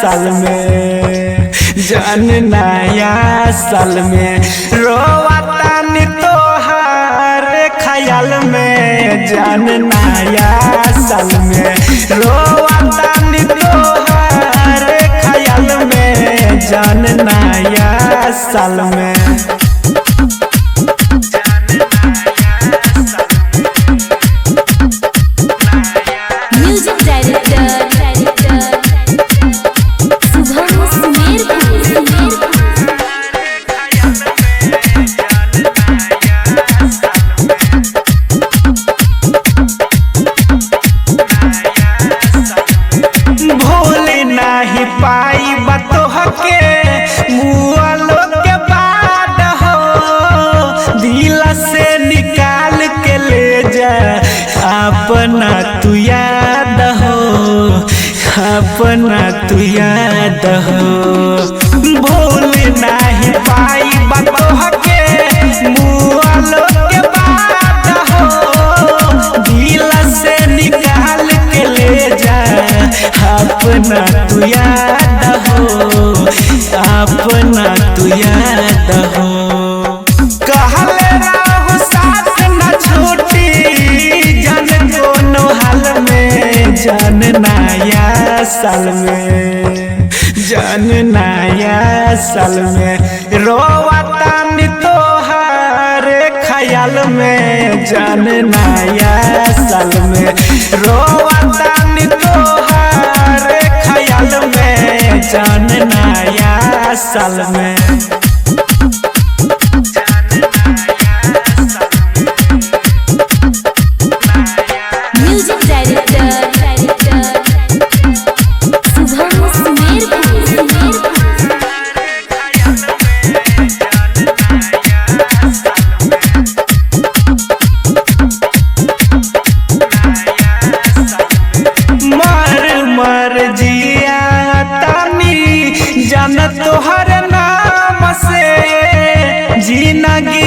साल में जान नया साल में रोवतानी तोहार ख्याल में जान नया साल में रोवतानी तोहार ख्याल में जान नया साल में। पाई बतोह के मुआलो के बाद हो दिल से निकाल के ले जा अपना तू याद हो अपना तू याद हो भूल नहीं पाई बतोह के मुआलो के बाद हो दिल से निकाल के ले जा अपना तू याद हो अपना तू याद हो कहले रहू साथ न छूटी जान दोनों हाल में जान नया साल में जान नया साल में रोवतानी तोहार ख्याल में जान नया साल में रोवतानी तोहार ख्याल में जान नया साल में। जान तोहर नाम से जिंदगी